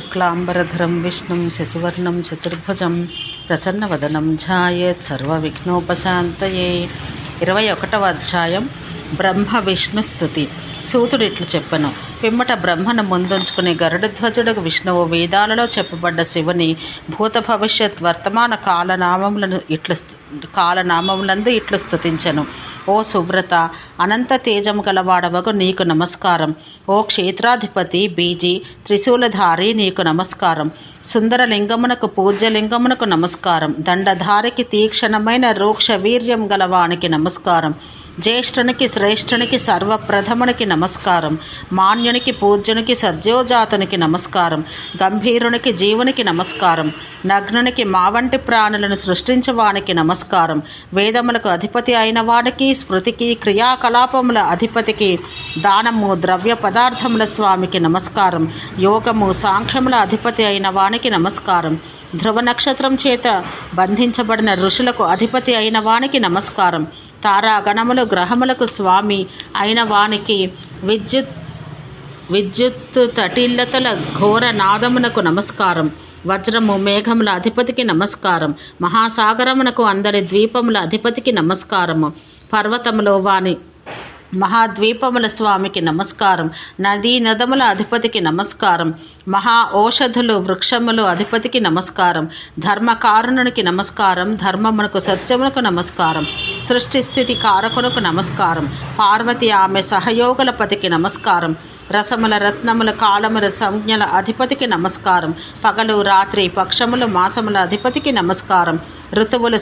శుక్లాంబరధరం విష్ణుం శశివర్ణం చతుర్భుజం ప్రసన్నవదనం ధ్యాయేత్ సర్వవిఘ్నోపశాంతయే. 21వ అధ్యాయం బ్రహ్మ విష్ణు స్తుతి. సూతుడు ఇట్లు చెప్పెను. పిమ్మట బ్రహ్మను ముందుంచుకుని గరుడధ్వజుడు విష్ణువు వేదాలలో చెప్పబడ్డ శివుని భూత భవిష్యత్ వర్తమాన కాలనామములందు ఇట్లు స్తుతించెను. ఓ సుబ్రత, అనంత తేజము గలవాడవగు నీకు నమస్కారం. ఓ క్షేత్రాధిపతి బీజి త్రిశూలధారి నీకు నమస్కారం. సుందరలింగమునకు పూజ్యలింగమునకు నమస్కారం. దండధారికి తీక్షణమైన రూక్ష వీర్యం గలవానికి నమస్కారం. జ్యేష్ఠునికి శ్రేష్ఠునికి సర్వప్రథమునికి నమస్కారం. మాన్యునికి పూజ్యునికి సద్యోజాతునికి నమస్కారం. గంభీరునికి జీవునికి నమస్కారం. నగ్నునికి మా వంటి ప్రాణులను సృష్టించవానికి నమస్కారం. వేదములకు అధిపతి అయిన వాడికి, స్మృతికి, క్రియాకలాపముల అధిపతికి, దానము ద్రవ్య పదార్థముల స్వామికి నమస్కారం. యోగము సాంఖ్యముల అధిపతి అయిన వానికి నమస్కారం. ధ్రువ నక్షత్రం చేత బంధించబడిన ఋషులకు అధిపతి అయిన వానికి నమస్కారం. తారాగణములు గ్రహములకు స్వామి అయిన వానికి, విద్యుత్తు తటిల్లతల ఘోర నాదమునకు నమస్కారం. వజ్రము మేఘముల అధిపతికి నమస్కారం. మహాసాగరమునకు అందరి ద్వీపముల అధిపతికి నమస్కారము. పర్వతములో వాని మహాద్వీపముల స్వామికి నమస్కారం. నదీ నదముల అధిపతికి నమస్కారం. మహా ఔషధులు వృక్షములు అధిపతికి నమస్కారం. ధర్మకారుణునికి నమస్కారం. ధర్మమునకు సత్యమునకు నమస్కారం. సృష్టి స్థితి కారకునకు నమస్కారం. పార్వతి ఆమె సహయోగులపతికి నమస్కారం. రసముల రత్నముల కాలముల సంజ్ఞల అధిపతికి నమస్కారం. పగలు రాత్రి పక్షములు మాసముల అధిపతికి నమస్కారం. ఋతువులు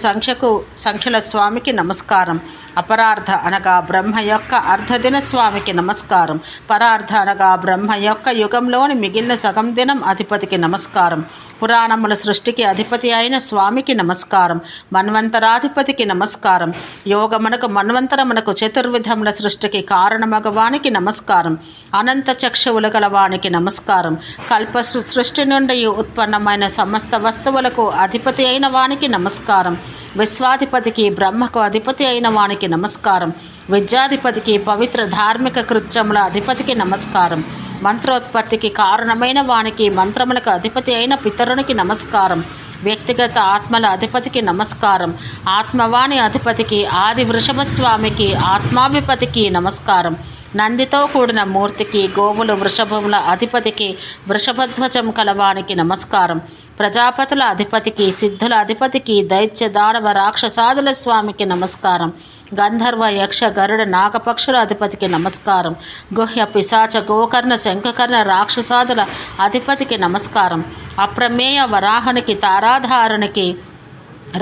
సంఖ్యల స్వామికి నమస్కారం. అపరార్థ అనగా బ్రహ్మ యొక్క అర్ధదిన స్వామికి నమస్కారం. పరార్థ అనగా బ్రహ్మ యొక్క యుగంలోని మిగిలిన సగం దినం అధిపతికి నమస్కారం. పురాణముల సృష్టికి అధిపతి అయిన స్వామికి నమస్కారం. మన్వంతరాధిపతికి నమస్కారం. యోగమునకు మన్వంతరమునకు చతుర్విధముల సృష్టికి కారణమగవానికి నమస్కారం. అనంత చక్షువులు గలవానికి నమస్కారం. కల్ప సృష్టి నుండి ఉత్పన్నమైన సమస్త వస్తువులకు అధిపతి అయిన వానికి నమస్కారం. విశ్వాధిపతికి బ్రహ్మకు అధిపతి అయిన వానికి నమస్కారం. విద్యాధిపతికి పవిత్ర ధార్మిక కృత్యముల అధిపతికి నమస్కారం. మంత్రోత్పత్తికి కారణమైన వానికి, మంత్రములకు అధిపతి అయిన పితరునికి నమస్కారం. వ్యక్తిగత ఆత్మల అధిపతికి నమస్కారం. ఆత్మవాణి అధిపతికి, ఆది వృషభస్వామికి, ఆత్మాధిపతికి నమస్కారం. నందితో కూడిన మూర్తికి, గోవులు వృషభముల అధిపతికి, వృషభధ్వజం కలవానికి నమస్కారం. ప్రజాపతుల అధిపతికి, సిద్ధుల అధిపతికి, దైత్య దానవ రాక్షసాదుల స్వామికి నమస్కారం. గంధర్వ యక్ష గరుడ నాగపక్షుల అధిపతికి నమస్కారం. గుహ్య పిశాచ గోకర్ణ శంఖకర్ణ రాక్షసాదుల అధిపతికి నమస్కారం. అప్రమేయ వరాహునికి, తారాధారునికి,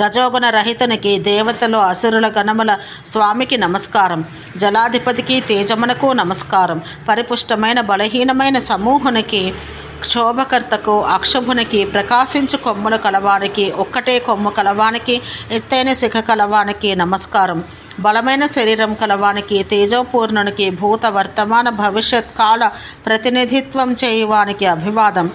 రజోగుణ రహితునికి, దేవతలు అసురుల గణముల స్వామికి నమస్కారం. జలాధిపతికి, తేజమునకు నమస్కారం. పరిపుష్టమైన బలహీనమైన సమూహునికి, క్షోభకర్తకు, అక్షుభునికి, ప్రకాశించు కొమ్ముల కలవానికి, ఒక్కటే కొమ్ము కలవానికి, ఎత్తైన శిఖ కలవానికి నమస్కారం. బలమైన శరీరం కలవానికి, తేజోపూర్ణునికి, భూత వర్తమాన భవిష్యత్ కాల ప్రతినిధిత్వం చేయువానికి అభివాదం.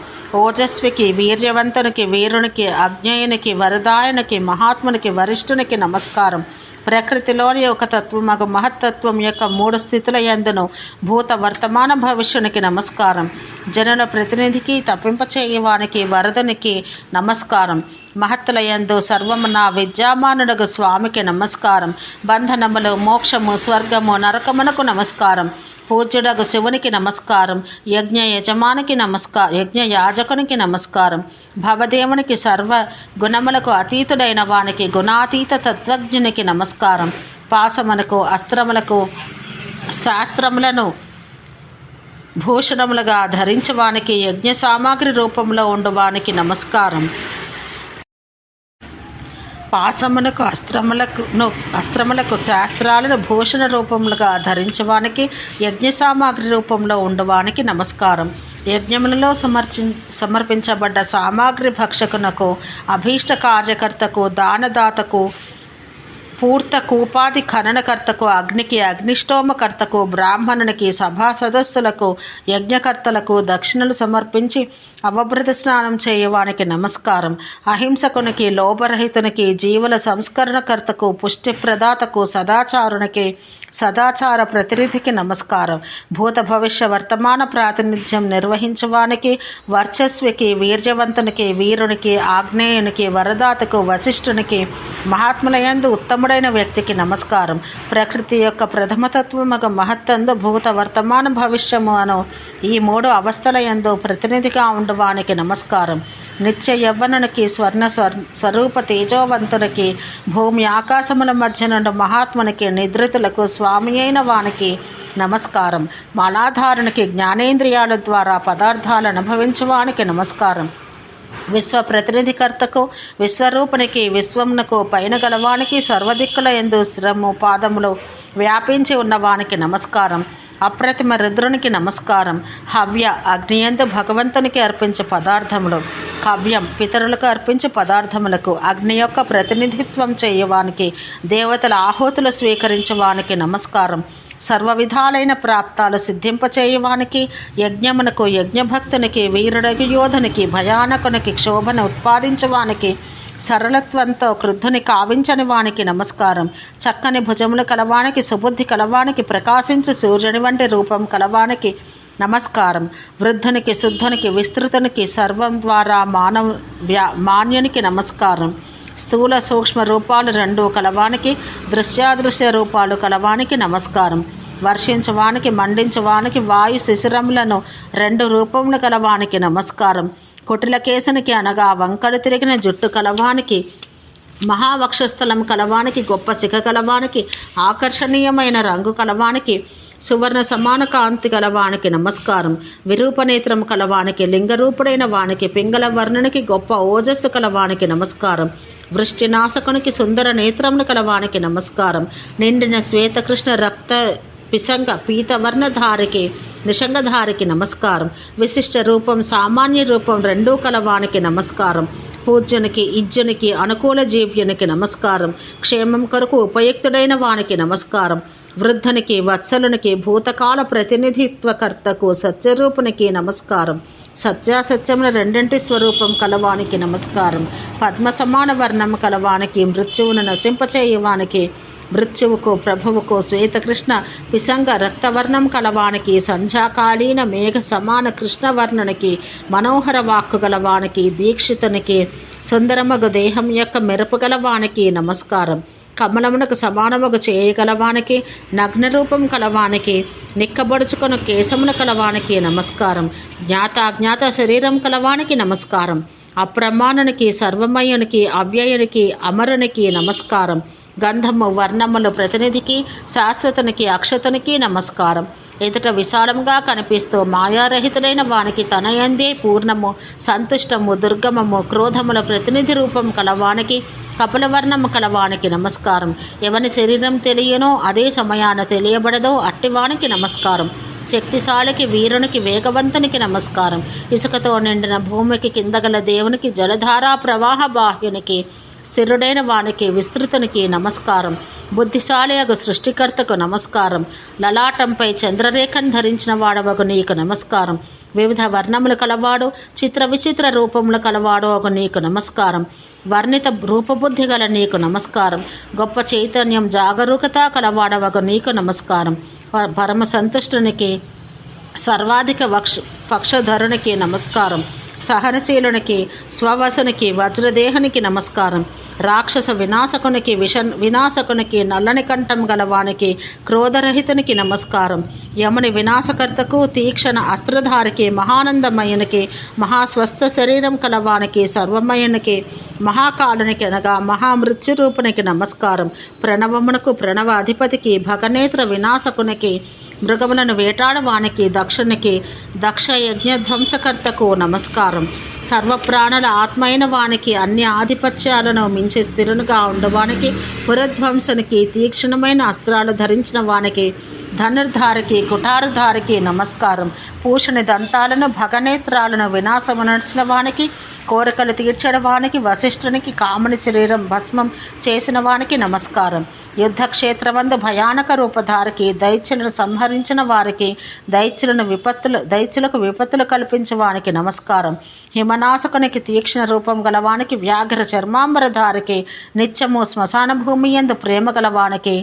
ఓజస్వికి, వీర్యవంతునికి, వీరునికి, అజ్ఞేయునికి, వరదాయునికి, మహాత్మునికి, వరిష్ఠునికి నమస్కారం. ప్రకృతిలోని ఒక తత్వమగు మహత్తత్వం యొక్క 3 స్థితుల యందును భూత వర్తమాన భవిష్యునికి నమస్కారం. జనుల ప్రతినిధికి, తప్పింపచేయవానికి, వరదునికి నమస్కారం. మహత్తుల యందు సర్వము నా విద్యామానుడగు స్వామికి నమస్కారం. బంధనములు, మోక్షము, స్వర్గము, నరకమునకు నమస్కారం. పూజ్యుడగు శివునికి నమస్కారం. యజ్ఞ యాజకునికి నమస్కారం. భవదేవునికి, సర్వ గుణములకు అతీతుడైన వానికి, గుణాతీత తత్వజ్ఞునికి నమస్కారం. పాశమునకు, అస్త్రములకు, శాస్త్రములను భూషణములుగా ధరించవానికి, యజ్ఞ సామాగ్రి రూపంలో ఉండువానికి నమస్కారం. పాశమునకు, అస్త్రములకు, శాస్త్రాలను భూషణ రూపములుగా ధరించవానికి, యజ్ఞ సామాగ్రి రూపంలో ఉండవానికి నమస్కారం. యజ్ఞములలో సమర్పించబడ్డ సామాగ్రి భక్షకునకు, అభీష్ట కార్యకర్తకు, దానదాతకు, పూర్త కూపాది ఖననకర్తకు, అగ్నికి, అగ్నిష్టోమకర్తకు, బ్రాహ్మణునికి, సభా సదస్సులకు, యజ్ఞకర్తలకు దక్షిణలు సమర్పించి అవభృత స్నానం చేయవానికి నమస్కారం. అహింసకునికి, లోభరహితునికి, జీవుల సంస్కరణకర్తకు, పుష్టి ప్రదాతకు, సదాచారునికి, సదాచార ప్రతినిధికి నమస్కారం. భూత భవిష్య వర్తమాన ప్రాతినిధ్యం నిర్వహించవానికి, వర్చస్వికి, వీర్యవంతునికి, వీరునికి, ఆగ్నేయునికి, వరదాతకు, వశిష్ఠునికి, మహాత్ములయందు ఉత్తముడైన వ్యక్తికి నమస్కారం. ప్రకృతి యొక్క ప్రథమతత్వమగ మహత్తందు భూత వర్తమాన భవిష్యము అను ఈ 3 అవస్థల యందు ప్రతినిధిగా ఉండువానికి నమస్కారం. నిత్య యవ్వనునికి, స్వరూప తేజోవంతునికి, భూమి ఆకాశముల మధ్య నుండి మహాత్మునికి, నిద్రితులకు స్వామి అయిన వానికి నమస్కారం. మాలాధారునికి, జ్ఞానేంద్రియాల ద్వారా పదార్థాలు అనుభవించువానికి నమస్కారం. విశ్వ ప్రతినిధికర్తకు, విశ్వరూపునికి, విశ్వమునకు పైన గలవానికి, సర్వదిక్కుల యందు శిరము పాదములు వ్యాపించి ఉన్నవానికి నమస్కారం. అప్రతిమ రుద్రునికి నమస్కారం. హవ్య అగ్నియందు భగవంతునికి అర్పించే పదార్థములు, కవ్యం పితరులకు అర్పించే పదార్థములకు, అగ్ని యొక్క ప్రతినిధిత్వం చేయవానికి, దేవతల ఆహుతులు స్వీకరించవానికి నమస్కారం. సర్వ విధాలైన ప్రాప్తాలు సిద్ధింపచేయవానికి, యజ్ఞమునకు, యజ్ఞభక్తునికి, వీరుడగు యోధునికి, భయానకునికి, క్షోభను ఉత్పాదించవానికి, సరళత్వంతో క్రుద్ధుని కావించని వానికి నమస్కారం. చక్కని భుజములు కలవానికి, సుబుద్ధి కలవానికి, ప్రకాశించు సూర్యుని వంటి రూపం కలవానికి నమస్కారం. వృద్ధునికి, శుద్ధునికి, విస్తృతునికి, సర్వం ద్వారా మాన్యునికి నమస్కారం. స్థూల సూక్ష్మ రూపాలు 2 కలవానికి, దృశ్యాదృశ్య రూపాలు కలవానికి నమస్కారం. వర్షించవానికి, మండించవానికి, వాయు శిశిరములను 2 రూపములు కలవానికి నమస్కారం. కుటిలకేశునికి అనగా వంకలు తిరిగిన జుట్టు కలవానికి, మహావక్షస్థలం కలవానికి, గొప్ప శిఖ కలవానికి, ఆకర్షణీయమైన రంగు కలవానికి, సువర్ణ సమాన కాంతి కలవానికి నమస్కారం. విరూపనేత్రం కలవానికి, లింగరూపుడైన వానికి, పింగళ వర్ణునికి, గొప్ప ఓజస్సు కలవానికి నమస్కారం. వృష్టినాశకునికి, సుందర నేత్రములు కలవానికి నమస్కారం. నిండిన శ్వేతకృష్ణ రక్త పిశంగ పీతవర్ణధారికి, నిషంగధారికి నమస్కారం. విశిష్ట రూపం, సామాన్య రూపం 2 కలవానికి నమస్కారం. పూజ్యునికి, ఇజ్జునికి, అనుకూల జీవ్యునికి నమస్కారం. క్షేమం కొరకు ఉపయుక్తుడైన వానికి నమస్కారం. వృద్ధునికి, వత్సలునికి, భూతకాల ప్రతినిధిత్వకర్తకు, సత్యరూపునికి నమస్కారం. సత్యాసత్యముల 2 స్వరూపం కలవానికి నమస్కారం. పద్మ సమాన వర్ణం కలవానికి, మృత్యువును నశింపచేయవానికి, మృత్యువుకు, ప్రభువుకు, శ్వేతకృష్ణ పిశంగ రక్తవర్ణం కలవానికి, సంధ్యాకాలీన మేఘ సమాన కృష్ణవర్ణునికి, మనోహర వాక్కు గలవానికి, దీక్షితునికి, సుందరమగు దేహం యొక్క మెరుపు గలవానికి నమస్కారం. కమలమునకు సమానముగు చేయగలవానికి, నగ్న రూపం కలవానికి, నిక్కబడుచుకున్న కేశముల కలవానికి నమస్కారం. జ్ఞాతాజ్ఞాత శరీరం కలవానికి నమస్కారం. అప్రమాణునికి, సర్వమయునికి, అవ్యయునికి, అమరునికి నమస్కారం. గంధము, వర్ణములు ప్రతినిధికి, శాశ్వతునికి, అక్షతునికి నమస్కారం. ఎదుట విశాలంగా కనిపిస్తూ మాయారహితులైన వానికి, తనయందే పూర్ణము, సంతుష్టము, దుర్గమము, క్రోధముల ప్రతినిధి రూపం కలవానికి, కపలవర్ణము కలవానికి నమస్కారం. ఎవని శరీరం తెలియనో, అదే సమయాన తెలియబడదో అట్టివానికి నమస్కారం. శక్తిశాలికి, వీరునికి, వేగవంతునికి నమస్కారం. ఇసుకతో నిండిన భూమికి కిందగల దేవునికి, జలధారా ప్రవాహ బాహ్యునికి, స్థిరుడైన వానికి, విస్తృతునికి నమస్కారం. బుద్ధిశాలియగు సృష్టికర్తకు నమస్కారం. లలాటంపై చంద్రరేఖను ధరించిన వాడవగు నీకు నమస్కారం. వివిధ వర్ణములు కలవాడు, చిత్ర విచిత్ర రూపములు కలవాడు ఒక నీకు నమస్కారం. వర్ణిత రూపబుద్ధి గల నీకు నమస్కారం. గొప్ప చైతన్యం, జాగరూకత కలవాడవగు నీకు నమస్కారం. పరమ సంతుష్టునికి, సర్వాధిక పక్షధరునికి నమస్కారం. సహనశీలునికి, స్వవసునికి, వజ్రదేహనికి నమస్కారం. రాక్షస వినాశకునికి, వినాశకునికి, నల్లని కంఠం గలవానికి, క్రోధరహితునికి నమస్కారం. యముని వినాశకర్తకు, తీక్షణ అస్త్రధారికి, మహానందమయునికి, మహాస్వస్థ శరీరం కలవానికి, సర్వమయునికి, మహాకాలునికి అనగా మహామృత్యురూపునికి నమస్కారం. ప్రణవమునకు, ప్రణవ అధిపతికి, భగనేత్ర వినాశకునికి, మృగములను వేటాడవానికి, దక్షునికి, దక్ష యజ్ఞధ్వంసకర్తకు నమస్కారం. సర్వప్రాణుల ఆత్మైన వానికి, అన్ని ఆధిపత్యాలను మించి స్థిరునిగా ఉండవానికి, పురధ్వంసునికి, తీక్షణమైన అస్త్రాలు ధరించిన వానికి, ధనుర్ధారికి, కుటారధారికి నమస్కారం. పూషణి దంతాలను, భగనేత్రాలను వినాశమునర్చిన వానికి, కోరికలు తీర్చడవానికి, వశిష్ఠునికి, కాముని శరీరం భస్మం చేసిన వానికి నమస్కారం. యుద్ధక్షేత్రమందు భయానక రూపధారికి, దైత్యులను సంహరించిన వారికి, దైత్యులకు విపత్తులు కల్పించే వానికి నమస్కారం. హిమనాశకునికి, తీక్షణ రూపం గలవానికి, వ్యాఘ్ర చర్మాంబరధారికి, నిత్యము శ్మశాన భూమి యందు ప్రేమ గలవానికి,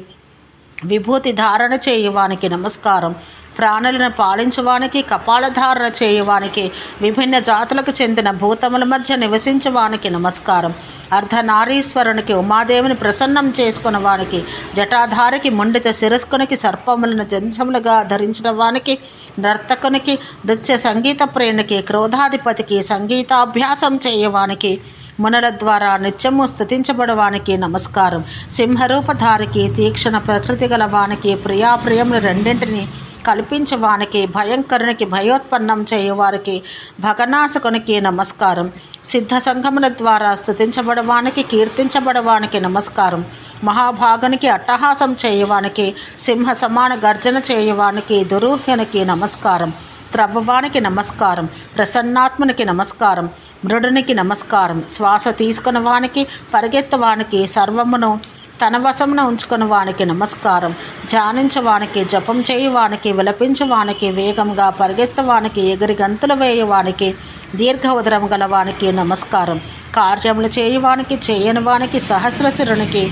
విభూతి ధారణ చేయువానికి నమస్కారం. ప్రాణులను పాలించువానికి, కపాలధారణ చేయువానికి, విభిన్న జాతులకు చెందిన భూతముల మధ్య నివసించువానికి నమస్కారం. అర్ధనారీశ్వరునికి, ఉమాదేవిని ప్రసన్నం చేసుకున్న వానికి, జటాధారికి, ముండిత శిరస్కునికి, సర్పములను జంజములుగా ధరించిన వానికి, నర్తకునికి, నృత్య సంగీత ప్రేణికి, క్రోధాధిపతికి, సంగీతాభ్యాసం చేయవానికి, మునుల ద్వారా నిత్యము స్తుతించబడవానికి నమస్కారం. సింహరూపధారికి, తీక్షణ ప్రకృతి గల వానికి, ప్రియాప్రియములు రెండింటిని కల్పించవానికి, భయంకరునికి భయోత్పన్నం చేయువారికి, భగనాశకునికి నమస్కారం. సిద్ధ సంఘముల ద్వారా స్తుతించబడవానికి, కీర్తించబడవానికి నమస్కారం. మహాభాగునికి, అట్టహాసం చేయువానికి, సింహ సమాన గర్జన చేయువానికి, దురూహ్యునికి నమస్కారం. త్రవ్వవానికి నమస్కారం. ప్రసన్నాత్మునికి నమస్కారం. మృడునికి నమస్కారం. శ్వాస తీసుకున్న వానికి, పరిగెత్తవానికి, సర్వమును తన వశమున ఉంచుకున్న వానికి నమస్కారం. ధ్యానించవానికి, జపం చేయువానికి, విలపించువానికి, వేగంగా పరిగెత్తవానికి, ఎగిరి గంతులు వేయువానికి, దీర్ఘ ఉదరం గలవానికి నమస్కారం. కార్యములు చేయువానికి, చేయని వానికి, సహస్రశిరునికి,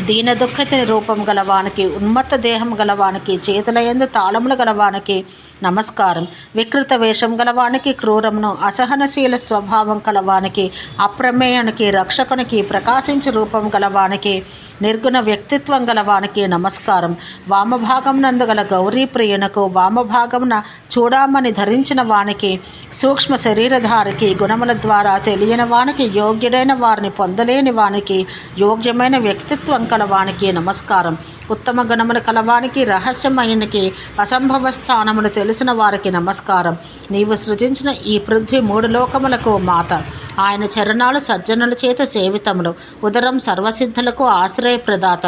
దీన దుఃఖిత రూపం గలవానికి, ఉన్మత్త దేహం గలవానికి, చేతులయందు తాళములు గలవానికి నమస్కారం. వికృత వేషం గలవానికి, క్రూరమును అసహనశీల స్వభావం గలవానికి, అప్రమేయునికి, రక్షకునికి, ప్రకాశించు రూపం గలవానికి, నిర్గుణ వ్యక్తిత్వం గలవానికి నమస్కారం. వామభాగం నందు గల గౌరీ ప్రియునకు, వామభాగమున చూడామని ధరించిన వానికి, సూక్ష్మ శరీరధారికి, గుణముల ద్వారా తెలియని వానికి, యోగ్యుడైన వారిని పొందలేని వానికి, యోగ్యమైన వ్యక్తిత్వం కలవానికి నమస్కారం. ఉత్తమ గుణములు కలవానికి, రహస్యమయునికి, అసంభవ స్థానములు తెలిసిన వారికి నమస్కారం. నీవు సృజించిన ఈ పృథ్వీ 3 లోకములకు మాత. ఆయన చరణాలు సజ్జనుల చేత సేవితములు. ఉదరం సర్వసిద్ధులకు ఆశ్రయప్రదాత.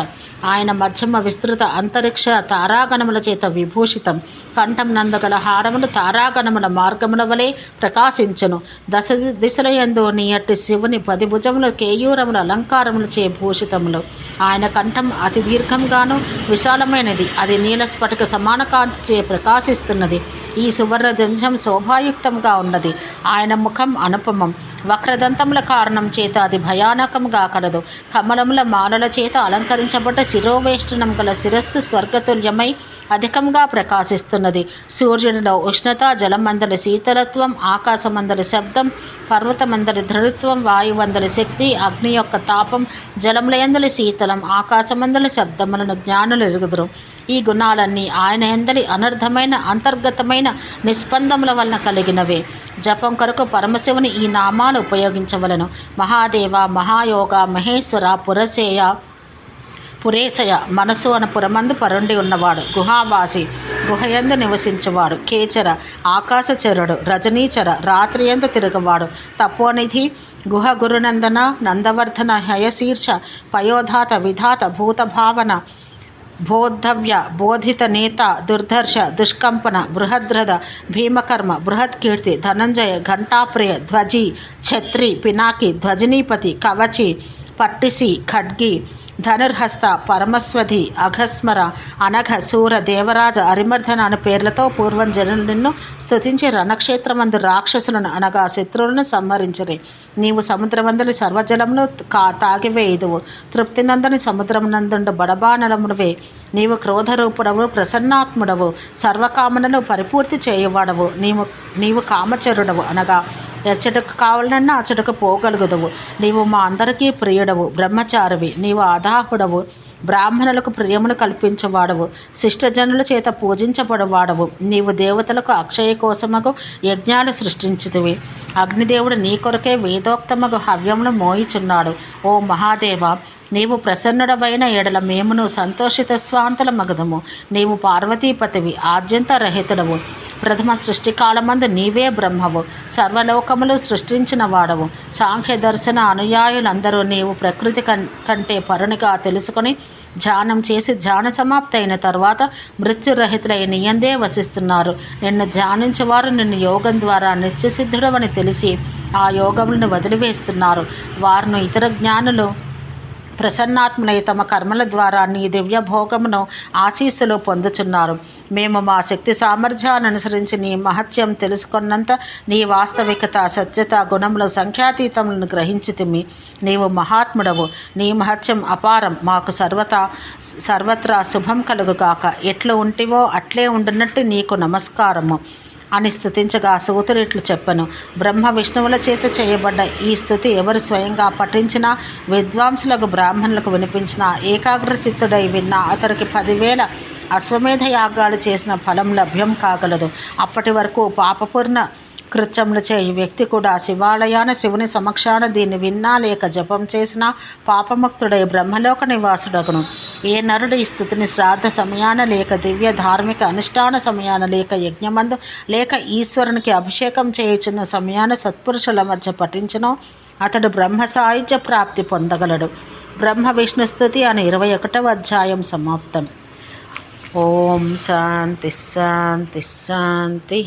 ఆయన మధ్యమ విస్తృత అంతరిక్ష తారాగణముల చేత విభూషితం. కంఠం నందుగల హారములు తారాగణముల మార్గముల వలె ప్రకాశించును. దశ దిశలయందు నీ అట్టి శివుని 10 భుజములు కేయూరముల అలంకారములు చే భూషితములు. ఆయన కంఠం అతి దీర్ఘంగాను విశాలమైనది. అది నీల స్ఫటిక సమాన కాంతిచే ప్రకాశిస్తున్నది. ఈ సువర్ణ జంఝం శోభాయుక్తంగా ఉన్నది. ఆయన ముఖం అనుపమం. వక్రదంతముల కారణం చేత అది భయానకంగా కలదు. కమలముల మాలల చేత అలంకరించబడ్డ శిరోవేష్టనం గల శిరస్సు స్వర్గతుల్యమై అధికంగా ప్రకాశిస్తున్నది. సూర్యునిలో ఉష్ణత, జలమందలి శీతలత్వం, ఆకాశమందలి శబ్దం, పర్వతమందలి దృఢత్వం, వాయువందలి శక్తి, అగ్ని యొక్క తాపం, జలములయందలి శీతలం, ఆకాశమందలి శబ్దములను జ్ఞానులు ఎరుగుదురు. ఈ గుణాలన్నీ ఆయన ఎందలి అనర్థమైన అంతర్గతమైన నిస్పందముల వలన కలిగినవే. జపం కొరకు పరమశివుని ఈ నామాలు ఉపయోగించవలను. మహాదేవ, మహాయోగ, మహేశ్వర, పురేశయ, మనసు అను పురమందు పరుండి ఉన్నవాడు, గుహావాసి, గుహయందు నివసించువాడు, కేచర, ఆకాశచరుడు, రజనీచర, రాత్రియందు తిరుగువాడు, తపోనిధి, గుహ గురునందన, నందవర్ధన, హయశీర్ష, పయోధాత, విధాత, భూతభావన, బోద్ధవ్య, బోధిత నేత, దుర్ధర్ష, దుష్కంపన, బృహద్రథ, భీమకర్మ, బృహత్కీర్తి, ధనంజయ, ఘంటాప్రియ, ధ్వజి, ఛత్రి, పినాకి, ధ్వజనీపతి, కవచి, పట్టిసి, ఖడ్గి, ధనుర్హస్త, పరమస్వధి, అఘస్మర, అనఘ, శూర, దేవరాజ, అరిమర్ధన అను పేర్లతో పూర్వం జనులు నిన్ను స్తుతించి రణక్షేత్రమందు రాక్షసులను అనగా శత్రువులను సంహరించరి. నీవు సముద్రమందుని సర్వజలమును తాగివేయుదువు. తృప్తినందని సముద్రమునందుండు బడబానలమునువే. నీవు క్రోధరూపుడవు, ప్రసన్నాత్ముడవు, సర్వకామనలు పరిపూర్తి చేయువాడవు. నీవు కామచరుడవు, అనగా ఎచ్చటకు కావాలన్నా అచ్చటకు పోగలుగుదవు. నీవు మా అందరికీ ప్రియుడవు, బ్రహ్మచారివి. నీవు అదాహుడవు, బ్రాహ్మణులకు ప్రియమును కల్పించేవాడవు, శిష్టజనుల చేత పూజించబడవాడవు. నీవు దేవతలకు అక్షయ కోసమగు యజ్ఞాలు సృష్టించితివి. అగ్నిదేవుడు నీ కొరకే వేదోక్తమగు హవ్యమును మోయిచున్నాడు. ఓ మహాదేవ, నీవు ప్రసన్నుడవైన ఎడల మేమును సంతోషిత స్వాంతల మగదము. నీవు పార్వతీపతివి, ఆద్యంత రహితుడవు. ప్రథమ సృష్టికాలమందు నీవే బ్రహ్మవు, సర్వలోకములు సృష్టించిన వాడవు. సాంఖ్య దర్శన అనుయాయులందరూ నీవు ప్రకృతి కంటే పరునిగా తెలుసుకొని ధ్యానం చేసి ధ్యాన సమాప్తి అయిన తర్వాత మృత్యురహితులై నీయందే వసిస్తున్నారు. నిన్ను ధ్యానించేవారు నిన్ను యోగం ద్వారా నిత్యసిద్ధుడవని తెలిసి ఆ యోగములను వదిలివేస్తున్నారు. వారిని ఇతర జ్ఞానులు ప్రసన్నాత్ములై తమ కర్మల ద్వారా నీ దివ్య భోగమును ఆశీస్సులు పొందుచున్నారు. మేము మా శక్తి సామర్థ్యాన్ని అనుసరించి నీ మహత్యం తెలుసుకున్నంత నీ వాస్తవికత, సత్యత, గుణముల సంఖ్యాతీతములను గ్రహించితిమి. నీవు మహాత్ముడవు, నీ మహత్యం అపారం. మాకు సర్వత్రా శుభం కలుగుగాక. ఎట్లు ఉంటివో అట్లే ఉండునట్టు నీకు నమస్కారము అని స్తుతించగా సూతుడు ఇట్లు చెప్పెను. బ్రహ్మ విష్ణువుల చేత చేయబడ్డ ఈ స్తుతి ఎవరు స్వయంగా పఠించినా, విద్వాంసులకు బ్రాహ్మణులకు వినిపించినా, ఏకాగ్ర చిత్తుడై విన్నా అతనికి 10,000 అశ్వమేధ యాగాలు చేసిన ఫలం లభ్యం కాగలదు. అప్పటి వరకు పాపపూర్ణ కృత్యములు చేయు వ్యక్తి కూడా శివాలయాన శివుని సమక్షాన దీన్ని విన్నా లేక జపం చేసినా పాపముక్తుడై బ్రహ్మలోక నివాసుడగును. ఏ నరుడు ఈ స్థుతిని శ్రాద్ధ సమయాన లేక దివ్య ధార్మిక అనుష్ఠాన సమయాన లేక యజ్ఞమందు లేక ఈశ్వరునికి అభిషేకం చేయుచున్న సమయాన సత్పురుషుల మధ్య పఠించునో అతడు బ్రహ్మ సాయుధ్య ప్రాప్తి పొందగలడు. బ్రహ్మ విష్ణు స్తుతి అని 21వ అధ్యాయం సమాప్తం. ఓం శాంతి శాంతి శాంతి.